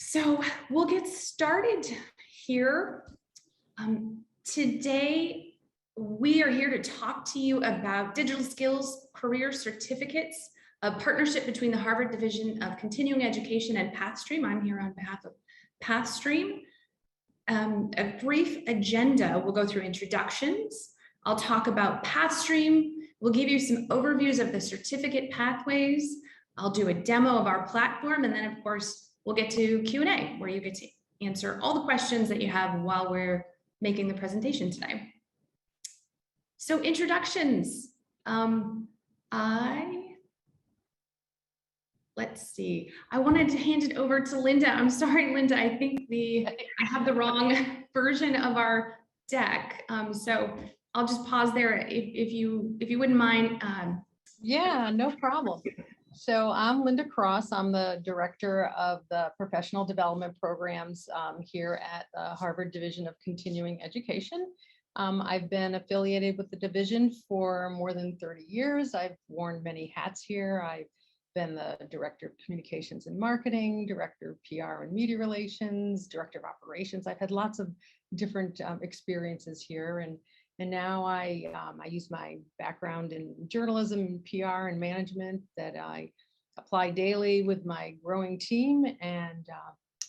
So we'll get started here. Today, we are here to talk to you about digital skills career certificates, a partnership between the Harvard Division of Continuing Education and Pathstream. I'm here on behalf of Pathstream. A brief agenda. We'll go through introductions. I'll talk about Pathstream. We'll give you some overviews of the certificate pathways. I'll do a demo of our platform, and then of course, we'll get to Q&A, where you get to answer all the questions that you have while we're making the presentation today. So introductions. Let's see. I wanted to hand it over to Linda. I'm sorry, Linda. I think I have the wrong version of our deck. So I'll just pause there if you wouldn't mind. Yeah, no problem. So I'm Linda Cross. I'm the director of the professional development programs here at the Harvard Division of Continuing Education. I've been affiliated with the division for more than 30 years. I've worn many hats here. I've been the director of communications and marketing, director of PR and media relations, director of operations. I've had lots of different experiences here, and now I use my background in journalism, PR, and management that I apply daily with my growing team. And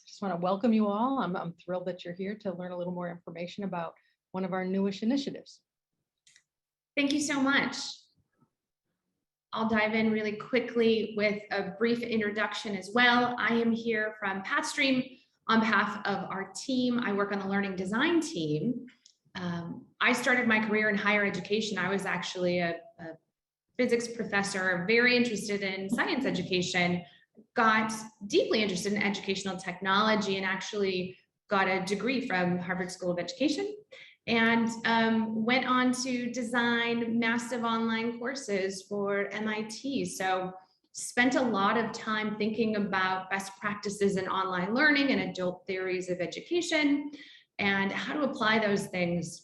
just want to welcome you all. I'm thrilled that you're here to learn a little more information about one of our newish initiatives. Thank you so much. I'll dive in really quickly with a brief introduction as well. I am here from Pathstream on behalf of our team. I work on the learning design team. I started my career in higher education. I was actually a physics professor, very interested in science education, got deeply interested in educational technology, and actually got a degree from Harvard School of Education, and went on to design massive online courses for MIT. So spent a lot of time thinking about best practices in online learning and adult theories of education, and how to apply those things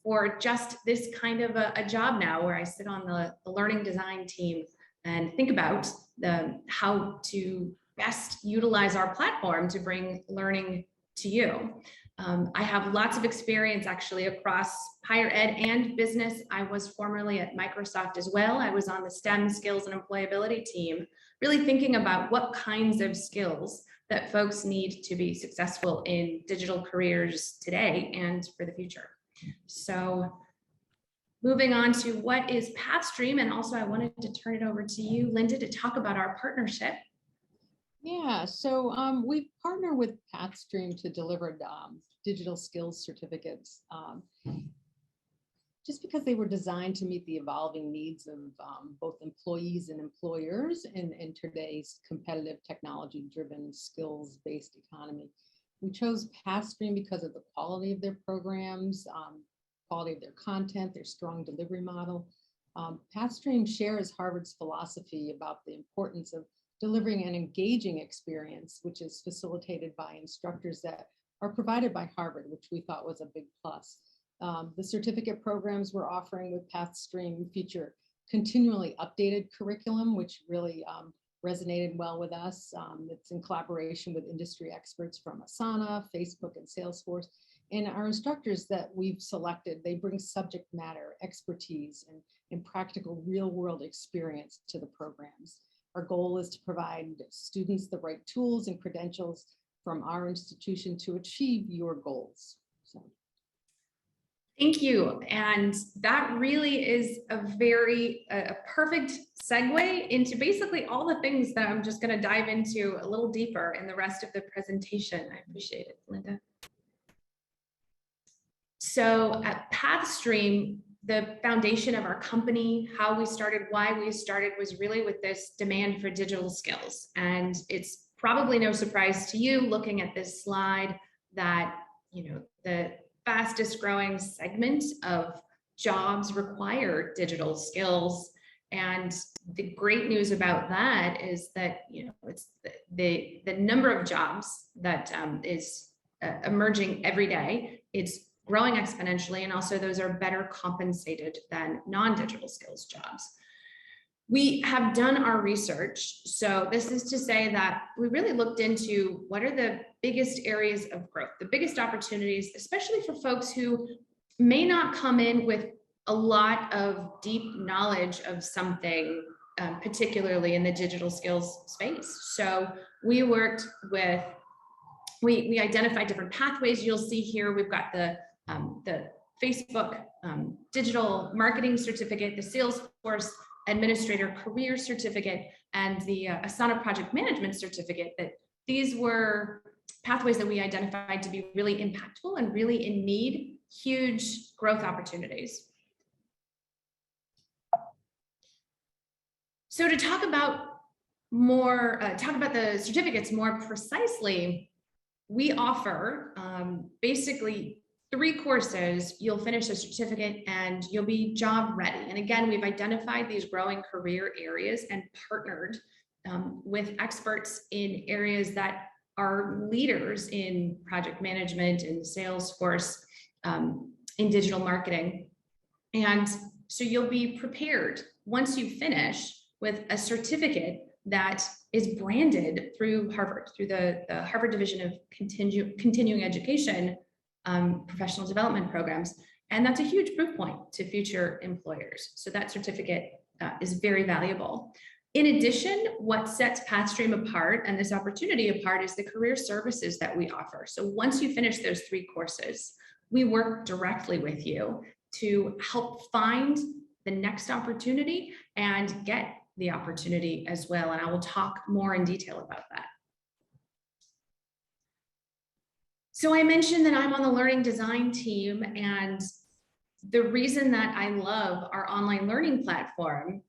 for just this kind of a job now, where I sit on the learning design team and think about how to best utilize our platform to bring learning to you. I have lots of experience actually across higher ed and business. I was formerly at Microsoft as well. I was on the STEM skills and employability team, really thinking about what kinds of skills that folks need to be successful in digital careers today and for the future. So moving on to what is Pathstream, and also I wanted to turn it over to you, Linda, to talk about our partnership. Yeah, so we partner with Pathstream to deliver digital skills certificates, just because they were designed to meet the evolving needs of both employees and employers in today's competitive technology-driven skills-based economy. We chose Pathstream because of the quality of their programs, quality of their content, their strong delivery model. Pathstream shares Harvard's philosophy about the importance of delivering an engaging experience, which is facilitated by instructors that are provided by Harvard, which we thought was a big plus. The certificate programs we're offering with Pathstream feature continually updated curriculum, which really resonated well with us. It's in collaboration with industry experts from Asana, Facebook, and Salesforce. And our instructors that we've selected, they bring subject matter, expertise, and practical real-world experience to the programs. Our goal is to provide students the right tools and credentials from our institution to achieve your goals. So. Thank you. And that really is a perfect segue into basically all the things that I'm just going to dive into a little deeper in the rest of the presentation. I appreciate it, Linda. So at Pathstream, the foundation of our company, how we started, why we started, was really with this demand for digital skills. And it's probably no surprise to you looking at this slide that, the fastest growing segment of jobs require digital skills. And the great news about that is that, it's the number of jobs that is emerging every day. It's growing exponentially, and also those are better compensated than non-digital skills jobs. We have done our research. So this is to say that we really looked into what are the biggest areas of growth, the biggest opportunities, especially for folks who may not come in with a lot of deep knowledge of something, particularly in the digital skills space. So we worked with, we identified different pathways. You'll see here, we've got the Facebook digital marketing certificate, the Salesforce Administrator Career Certificate, and the Asana Project Management Certificate. That these were pathways that we identified to be really impactful and really in need, huge growth opportunities. So to talk about more, talk about the certificates more precisely, we offer basically 3 courses. You'll finish a certificate and you'll be job ready. And again, we've identified these growing career areas and partnered with experts in areas that are leaders in project management, in Salesforce, in digital marketing. And so you'll be prepared once you finish with a certificate that is branded through Harvard, through the Harvard Division of Continuing Education professional development programs. And that's a huge proof point to future employers. So that certificate is very valuable. In addition, what sets Pathstream apart and this opportunity apart is the career services that we offer. So once you finish those 3 courses, we work directly with you to help find the next opportunity and get the opportunity as well. And I will talk more in detail about that. So I mentioned that I'm on the learning design team, and the reason that I love our online learning platform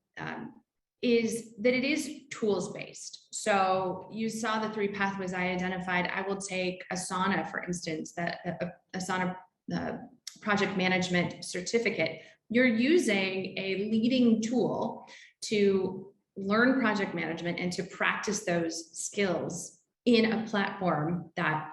is that it is tools-based. So you saw the 3 pathways I identified. I will take Asana, for instance, that Asana project management certificate. You're using a leading tool to learn project management and to practice those skills in a platform that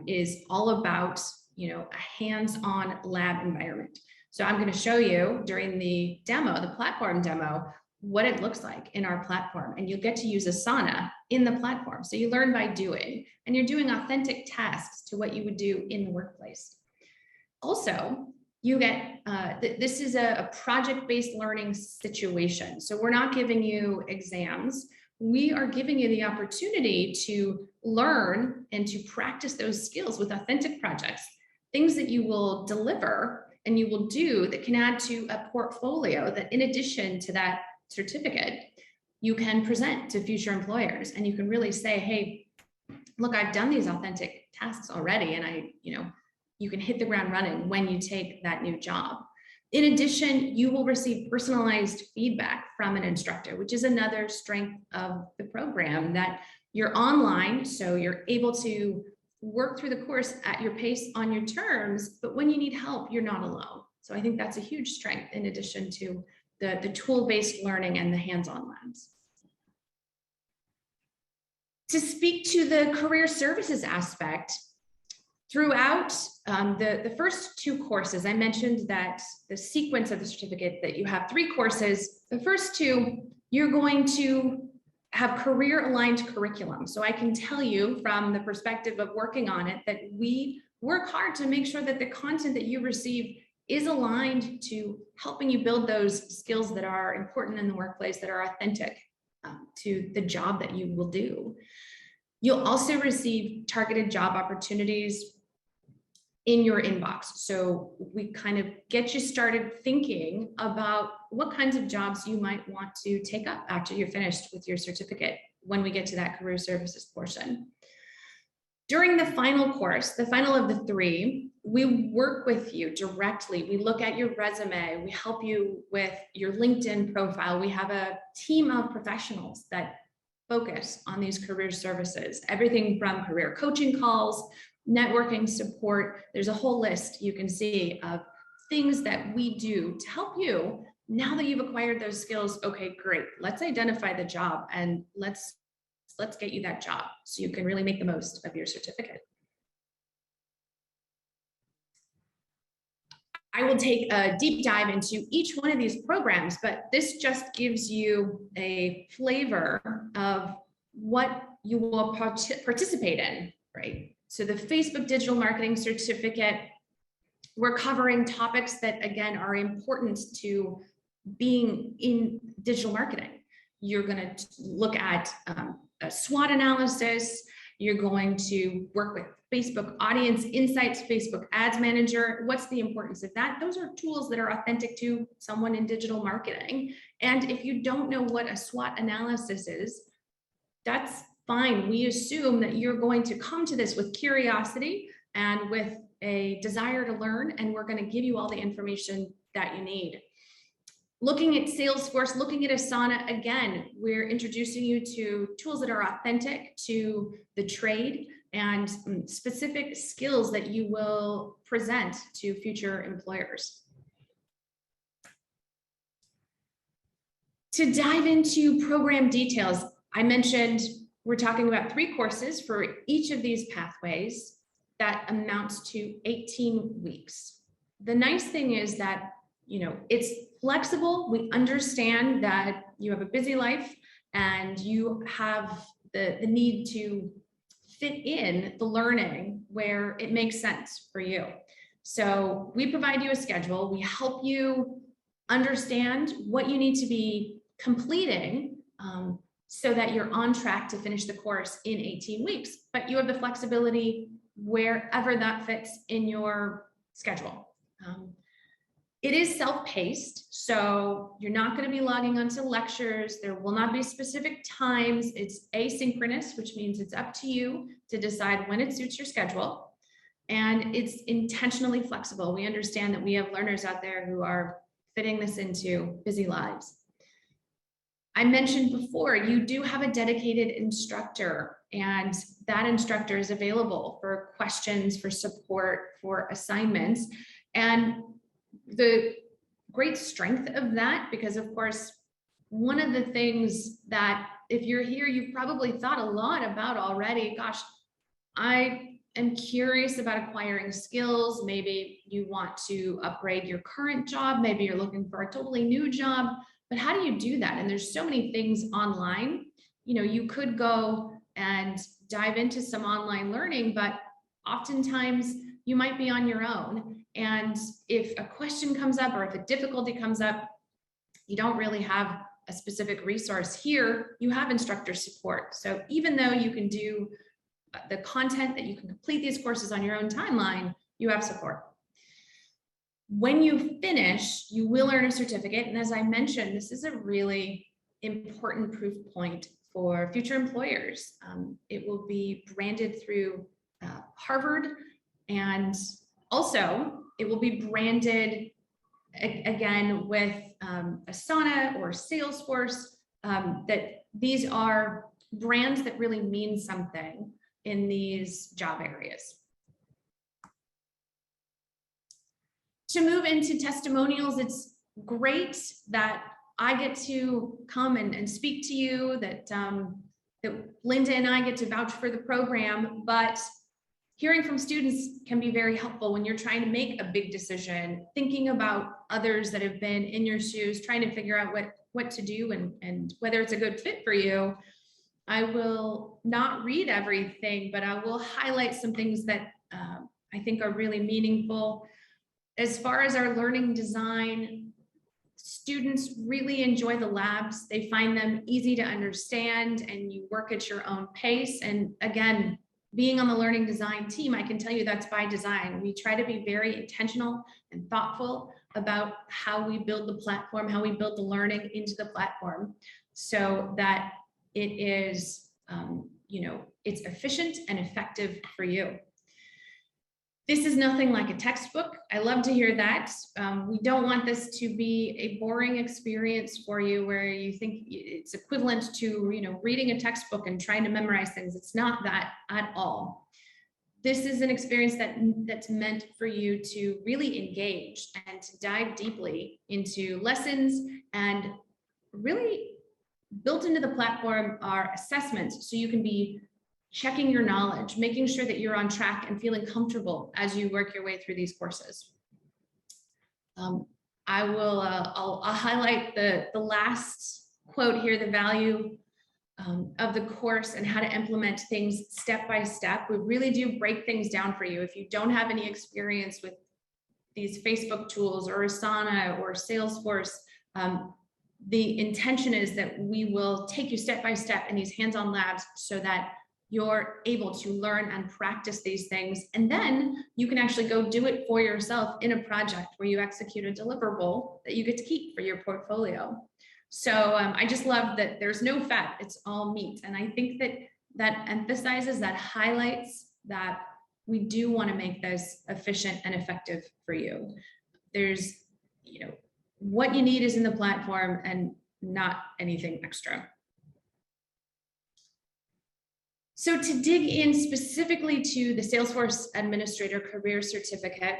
is all about, a hands-on lab environment. So I'm going to show you during the demo, the platform demo, what it looks like in our platform. And you'll get to use Asana in the platform. So you learn by doing, and you're doing authentic tasks to what you would do in the workplace. Also, you get, this is a project-based learning situation. So we're not giving you exams. We are giving you the opportunity to learn and to practice those skills with authentic projects, things that you will deliver and you will do that can add to a portfolio that, in addition to that certificate, you can present to future employers. And you can really say, hey, look, I've done these authentic tasks already. And you can hit the ground running when you take that new job. In addition, you will receive personalized feedback from an instructor, which is another strength of the program, that you're online, so you're able to work through the course at your pace on your terms, but when you need help, you're not alone. So I think that's a huge strength in addition to the tool-based learning and the hands-on labs. To speak to the career services aspect, throughout the first 2 courses, I mentioned that the sequence of the certificate, that you have 3 courses. The first 2, you're going to have career-aligned curriculum. So I can tell you from the perspective of working on it that we work hard to make sure that the content that you receive is aligned to helping you build those skills that are important in the workplace, that are authentic to the job that you will do. You'll also receive targeted job opportunities in your inbox. So we kind of get you started thinking about what kinds of jobs you might want to take up after you're finished with your certificate when we get to that career services portion. During the final course, the final of the 3, we work with you directly. We look at your resume. We help you with your LinkedIn profile. We have a team of professionals that focus on these career services, everything from career coaching calls, networking support. There's a whole list you can see of things that we do to help you. Now that you've acquired those skills, okay, great. Let's identify the job and let's get you that job so you can really make the most of your certificate. I will take a deep dive into each one of these programs, but this just gives you a flavor of what you will participate in, right? So the Facebook Digital Marketing Certificate, we're covering topics that, again, are important to being in digital marketing. You're going to look at a SWOT analysis. You're going to work with Facebook Audience Insights, Facebook Ads Manager. What's the importance of that? Those are tools that are authentic to someone in digital marketing. And if you don't know what a SWOT analysis is, that's fine. We assume that you're going to come to this with curiosity and with a desire to learn, and we're going to give you all the information that you need. Looking at Salesforce, looking at Asana, again, we're introducing you to tools that are authentic to the trade and specific skills that you will present to future employers. To dive into program details, I mentioned we're talking about 3 courses for each of these pathways that amounts to 18 weeks. The nice thing is that, it's flexible. We understand that you have a busy life and you have the need to fit in the learning where it makes sense for you. So we provide you a schedule. We help you understand what you need to be completing so that you're on track to finish the course in 18 weeks, but you have the flexibility wherever that fits in your schedule. It is self-paced, so you're not going to be logging onto lectures. There will not be specific times. It's asynchronous, which means it's up to you to decide when it suits your schedule. And it's intentionally flexible. We understand that we have learners out there who are fitting this into busy lives. I mentioned before, you do have a dedicated instructor, and that instructor is available for questions, for support, for assignments. And the great strength of that, because of course, one of the things that if you're here, you've probably thought a lot about already, gosh, I am curious about acquiring skills. Maybe you want to upgrade your current job. Maybe you're looking for a totally new job, but how do you do that? And there's so many things online. You could go and dive into some online learning, but oftentimes you might be on your own. And if a question comes up or if a difficulty comes up, you don't really have a specific resource. Here, you have instructor support. So even though you can do the content that you can complete these courses on your own timeline, you have support. When you finish, you will earn a certificate. And as I mentioned, this is a really important proof point for future employers. It will be branded through Harvard, and also it will be branded again with Asana or Salesforce, that these are brands that really mean something in these job areas. To move into testimonials, it's great that I get to come and speak to you, that Linda and I get to vouch for the program, but hearing from students can be very helpful when you're trying to make a big decision, thinking about others that have been in your shoes, trying to figure out what to do and whether it's a good fit for you. I will not read everything, but I will highlight some things that I think are really meaningful. As far as our learning design, students really enjoy the labs. They find them easy to understand, and you work at your own pace. And again, being on the learning design team, I can tell you that's by design. We try to be very intentional and thoughtful about how we build the platform, how we build the learning into the platform, so that it is, it's efficient and effective for you. This is nothing like a textbook. I love to hear that. We don't want this to be a boring experience for you where you think it's equivalent to, reading a textbook and trying to memorize things. It's not that at all. This is an experience that's meant for you to really engage and to dive deeply into lessons, and really built into the platform are assessments, so you can be checking your knowledge, making sure that you're on track and feeling comfortable as you work your way through these courses. I'll highlight the last quote here, the value of the course and how to implement things step by step. We really do break things down for you. If you don't have any experience with these Facebook tools or Asana or Salesforce, the intention is that we will take you step by step in these hands-on labs so that you're able to learn and practice these things. And then you can actually go do it for yourself in a project where you execute a deliverable that you get to keep for your portfolio. So I just love that there's no fat, it's all meat. And I think that emphasizes, that highlights that we do want to make this efficient and effective for you. There's, what you need is in the platform and not anything extra. So to dig in specifically to the Salesforce Administrator Career Certificate,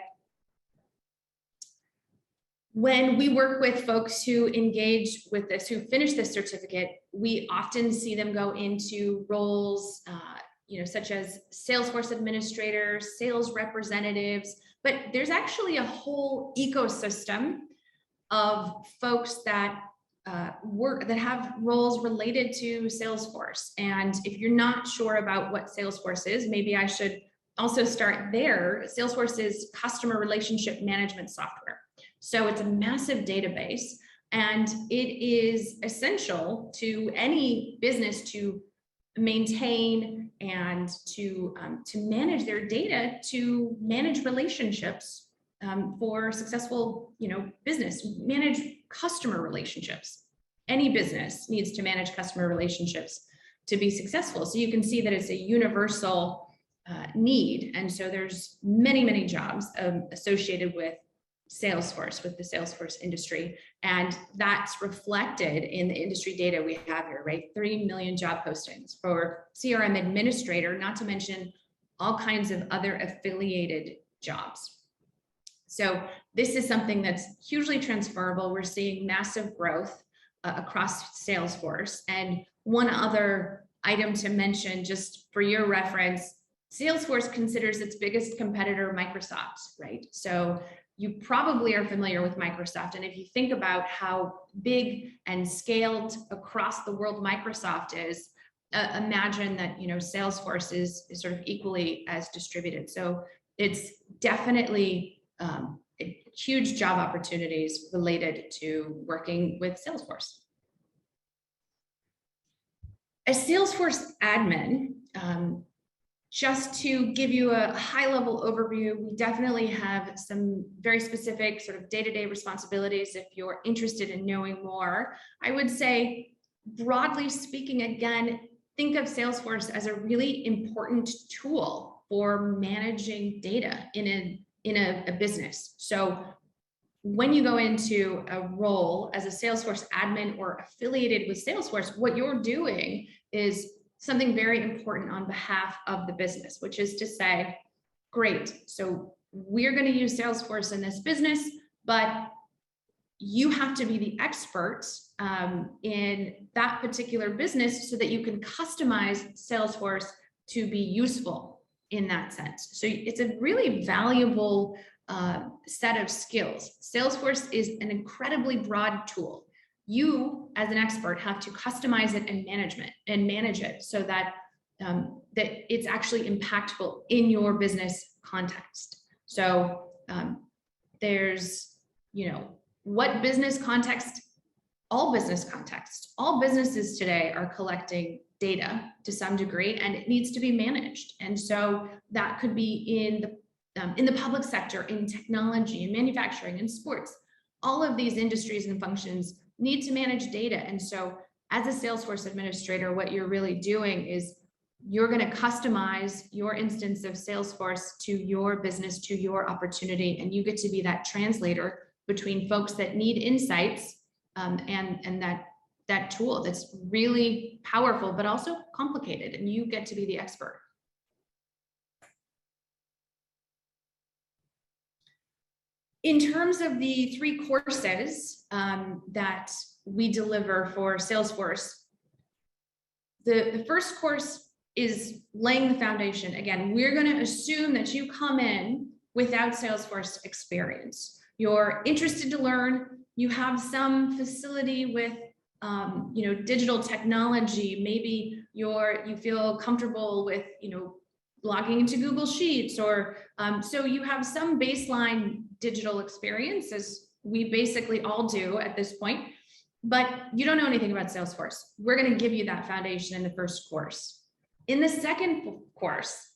when we work with folks who engage with this, who finish this certificate, we often see them go into roles, such as Salesforce administrators, sales representatives, but there's actually a whole ecosystem of folks that that have roles related to Salesforce. And if you're not sure about what Salesforce is, maybe I should also start there. Salesforce is customer relationship management software. So it's a massive database, and it is essential to any business to maintain and to manage their data, to manage relationships for successful, business, manage customer relationships. Any business needs to manage customer relationships to be successful. So you can see that it's a universal need. And so there's many, many jobs associated with Salesforce, with the Salesforce industry. And that's reflected in the industry data we have here, right? 3 million job postings for CRM administrator, not to mention all kinds of other affiliated jobs. So this is something that's hugely transferable. We're seeing massive growth across Salesforce. And one other item to mention, just for your reference, Salesforce considers its biggest competitor Microsoft, right? So you probably are familiar with Microsoft. And if you think about how big and scaled across the world Microsoft is, imagine that, Salesforce is sort of equally as distributed. So it's definitely huge job opportunities related to working with Salesforce. As Salesforce admin, just to give you a high-level overview, we definitely have some very specific sort of day-to-day responsibilities. If you're interested in knowing more, I would say, broadly speaking, again, think of Salesforce as a really important tool for managing data in a business. So when you go into a role as a Salesforce admin or affiliated with Salesforce, what you're doing is something very important on behalf of the business, which is to say, great, so we're going to use Salesforce in this business, but you have to be the expert in that particular business so that you can customize Salesforce to be useful in that sense. So it's a really valuable set of skills. Salesforce is an incredibly broad tool. You, as an expert, have to customize it and manage it so that that it's actually impactful in your business context. So there's, what business context? All business contexts. All businesses today are collecting data to some degree, and it needs to be managed. And so that could be in the public sector, in technology, in manufacturing, in sports. All of these industries and functions need to manage data. And so as a Salesforce administrator, what you're really doing is you're going to customize your instance of Salesforce to your business, to your opportunity, and you get to be that translator between folks that need insights and that tool that's really powerful, but also complicated, and you get to be the expert. In terms of the 3 courses that we deliver for Salesforce, the first course is laying the foundation. Again, we're going to assume that you come in without Salesforce experience. you're interested to learn, you have some facility with digital technology, maybe you feel comfortable with, logging into Google Sheets, or so you have some baseline digital experience, as we basically all do at this point, but you don't know anything about Salesforce. We're going to give you that foundation in the first course. In the second course,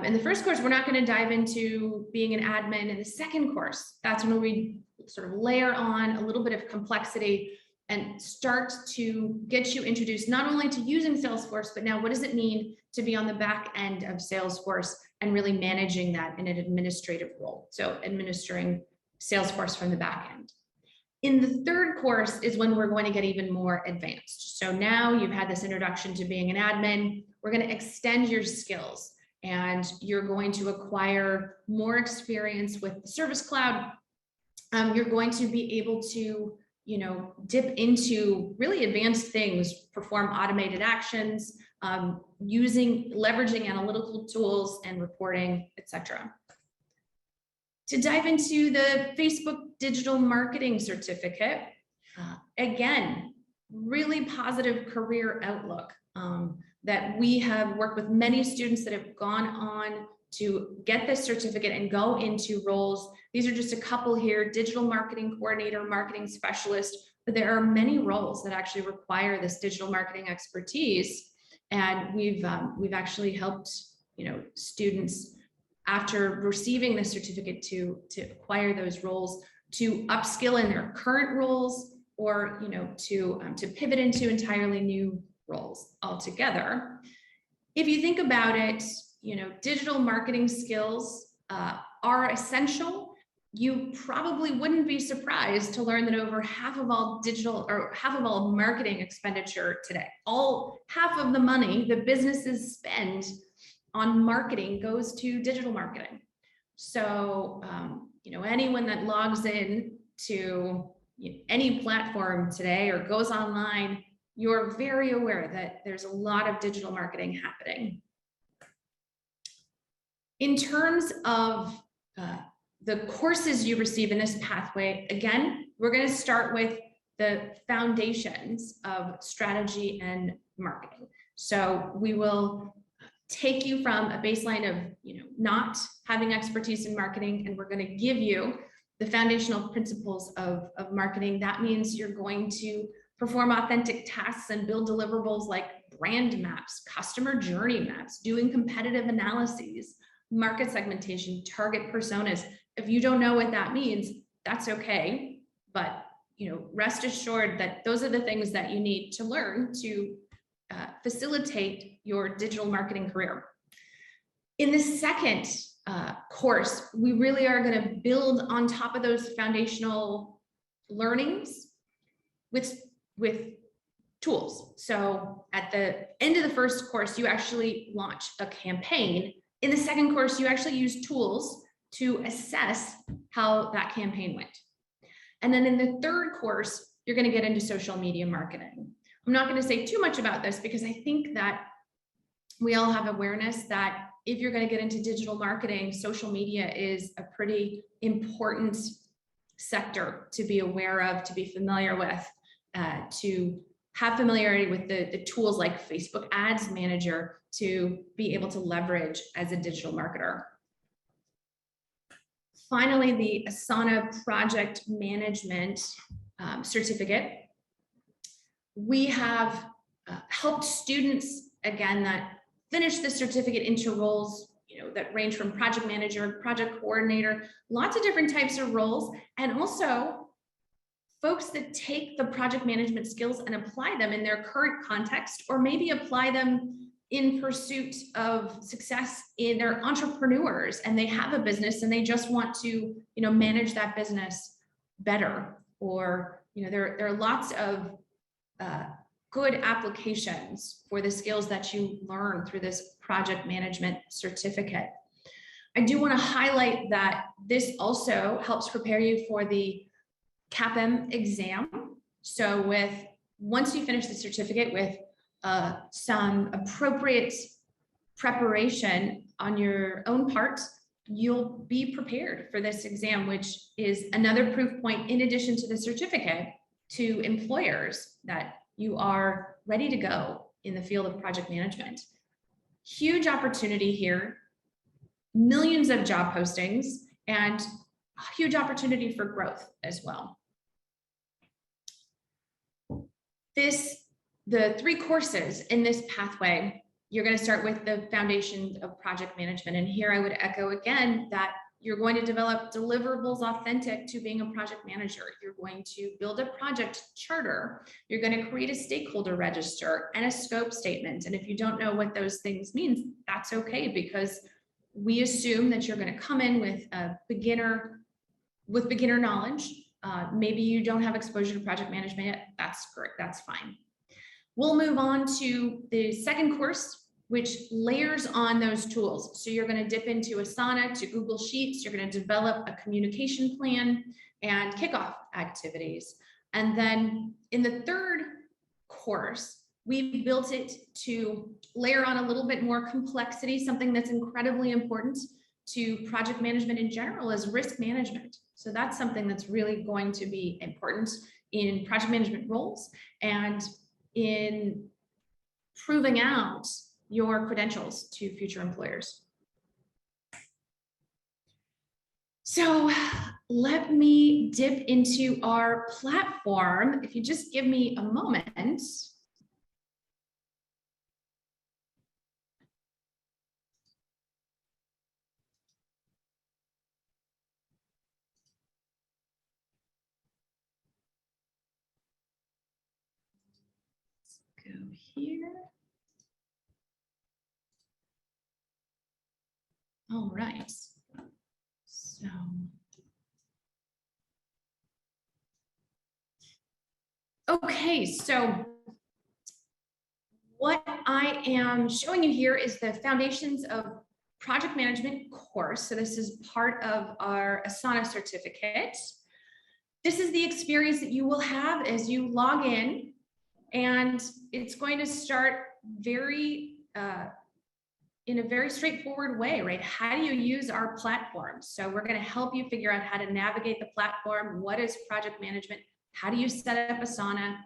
in the first course, we're not going to dive into being an admin. In the second course, that's when we sort of layer on a little bit of complexity and start to get you introduced not only to using Salesforce, but now what does it mean to be on the back end of Salesforce and really managing that in an administrative role. So administering Salesforce from the back end. In the third course is when we're going to get even more advanced. So now you've had this introduction to being an admin. We're going to extend your skills, and you're going to acquire more experience with the Service Cloud. You're going to be able to, dip into really advanced things, perform automated actions, leveraging analytical tools and reporting, etc. To dive into the Facebook Digital Marketing Certificate, again, really positive career outlook, that we have worked with many students that have gone on to get this certificate and go into roles. These are just a couple here: digital marketing coordinator, marketing specialist, but there are many roles that actually require this digital marketing expertise. And we've actually helped, students after receiving the certificate to acquire those roles, to upskill in their current roles, or to pivot into entirely new roles altogether. If you think about it, digital marketing skills are essential. You probably wouldn't be surprised to learn that over half of all marketing expenditure today, half of the money that businesses spend on marketing goes to digital marketing. So, anyone that logs in to any platform today or goes online, you're very aware that there's a lot of digital marketing happening. In terms of the courses you receive in this pathway, again, we're going to start with the foundations of strategy and marketing. So we will take you from a baseline of not having expertise in marketing, and we're going to give you the foundational principles of marketing. That means you're going to perform authentic tasks and build deliverables like brand maps, customer journey maps, doing competitive analyses, market segmentation, target personas. If you don't know what that means, that's okay, but rest assured that those are the things that you need to learn to facilitate your digital marketing career. In the second course, we really are going to build on top of those foundational learnings with tools. So at the end of the first course, you actually launch a campaign. In the second course, you actually use tools to assess how that campaign went. And then in the third course, you're going to get into social media marketing. I'm not going to say too much about this because I think that we all have awareness that if you're going to get into digital marketing, social media is a pretty important sector to be aware of, to be familiar with, to have familiarity with the tools like Facebook Ads Manager to be able to leverage as a digital marketer. Finally, the Asana Project Management Certificate. We have helped students, again, that finish the certificate into roles that range from project manager, project coordinator, lots of different types of roles, and also folks that take the project management skills and apply them in their current context, or maybe apply them in pursuit of success. They're entrepreneurs and they have a business and they just want to manage that business better, or there are lots of good applications for the skills that you learn through this project management certificate. I do want to highlight that this also helps prepare you for the CAPM exam. So once you finish the certificate with some appropriate preparation on your own part, you'll be prepared for this exam, which is another proof point in addition to the certificate to employers that you are ready to go in the field of project management. Huge opportunity here, millions of job postings, and a huge opportunity for growth as well. The 3 courses in this pathway, you're going to start with the foundation of project management. And here I would echo again that you're going to develop deliverables authentic to being a project manager. You're going to build a project charter. You're going to create a stakeholder register and a scope statement. And if you don't know what those things mean, that's okay, because we assume that you're going to come in with beginner knowledge. Maybe you don't have exposure to project management yet. That's correct. That's fine. We'll move on to the second course, which layers on those tools. So you're going to dip into Asana, to Google Sheets. You're going to develop a communication plan and kickoff activities. And then in the third course, we built it to layer on a little bit more complexity. Something that's incredibly important to project management in general is risk management. So that's something that's really going to be important in project management roles and in proving out your credentials to future employers. So let me dip into our platform. If you just give me a moment. Go here. All right. So okay, so what I am showing you here is the Foundations of Project Management course. So this is part of our Asana certificate. This is the experience that you will have as you log in, and it's going to start in a very straightforward way, right? How do you use our platform? So we're going to help you figure out how to navigate the platform. What is project management? How do you set up Asana?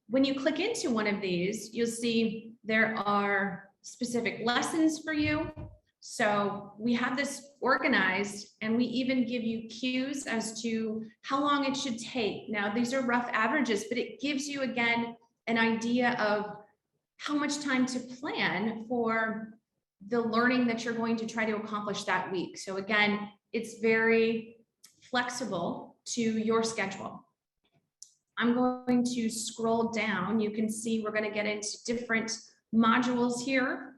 When you click into one of these, you'll see there are specific lessons for you. So we have this organized, and we even give you cues as to how long it should take. Now, these are rough averages, but it gives you, again, an idea of how much time to plan for the learning that you're going to try to accomplish that week. So again, it's very flexible to your schedule. I'm going to scroll down. You can see we're going to get into different modules here.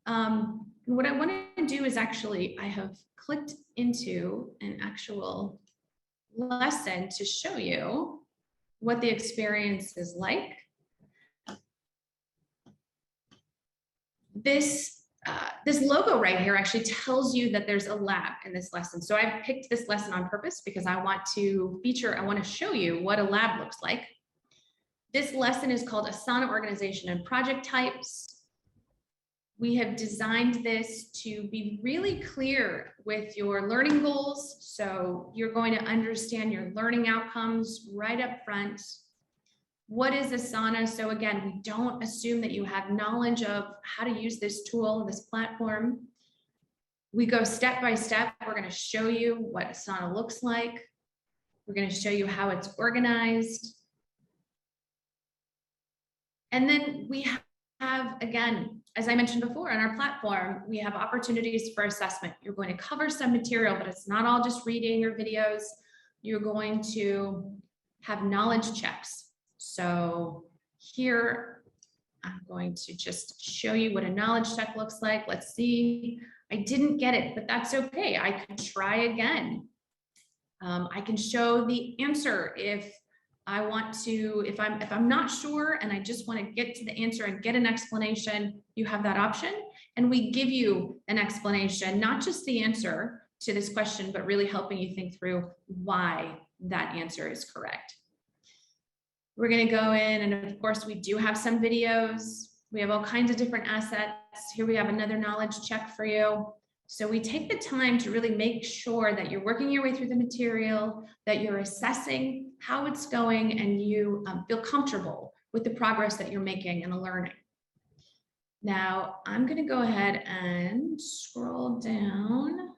What I want to do is actually, I have clicked into an actual lesson to show you what the experience is like. This logo right here actually tells you that there's a lab in this lesson. So I've picked this lesson on purpose because I want to show you what a lab looks like. This lesson is called Asana Organization and Project Types. We have designed this to be really clear with your learning goals. So you're going to understand your learning outcomes right up front. What is Asana? So again, we don't assume that you have knowledge of how to use this tool, this platform. We go step by step. We're going to show you what Asana looks like. We're going to show you how it's organized. And then we have, again, as I mentioned before, on our platform, we have opportunities for assessment. You're going to cover some material, but it's not all just reading or videos. You're going to have knowledge checks. So here, I'm going to just show you what a knowledge check looks like. Let's see. I didn't get it, but that's okay. I could try again. I can show the answer if I want to, if I'm not sure and I just want to get to the answer and get an explanation, you have that option. And we give you an explanation, not just the answer to this question, but really helping you think through why that answer is correct. We're going to go in, and of course, we do have some videos. We have all kinds of different assets. Here we have another knowledge check for you. So we take the time to really make sure that you're working your way through the material, that you're assessing how it's going, and you feel comfortable with the progress that you're making in the learning. Now, I'm going to go ahead and scroll down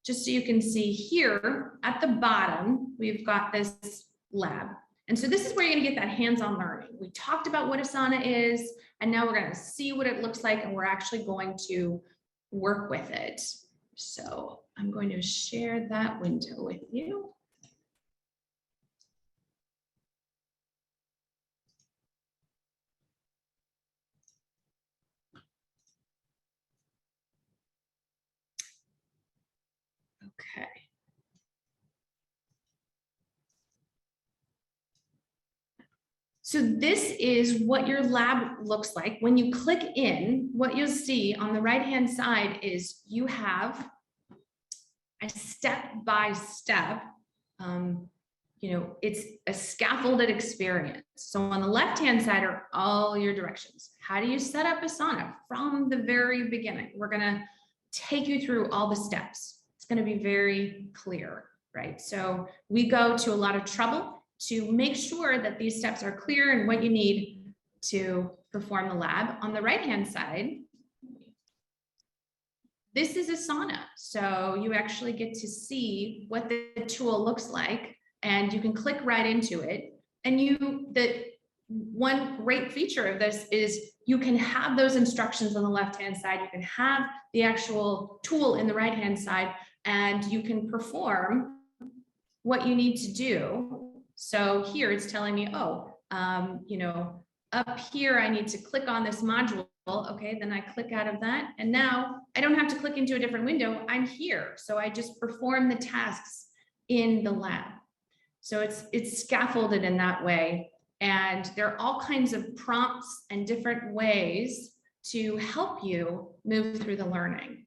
just so you can see here at the bottom, we've got this lab. And so this is where you're going to get that hands-on learning. We talked about what Asana is, and now we're going to see what it looks like, and we're actually going to work with it. So I'm going to share that window with you. Okay. So this is what your lab looks like. When you click in, what you'll see on the right-hand side is you have a step-by-step, it's a scaffolded experience. So on the left-hand side are all your directions. How do you set up Asana from the very beginning? We're gonna take you through all the steps. It's gonna be very clear, right? So we go to a lot of trouble to make sure that these steps are clear and what you need to perform the lab. On the right-hand side, this is Asana. So you actually get to see what the tool looks like, and you can click right into it. And the one great feature of this is you can have those instructions on the left-hand side, you can have the actual tool in the right-hand side, and you can perform what you need to do. So here it's telling me, up here I need to click on this module. Okay, then I click out of that, and now I don't have to click into a different window. I'm here, so I just perform the tasks in the lab. So it's scaffolded in that way, and there are all kinds of prompts and different ways to help you move through the learning.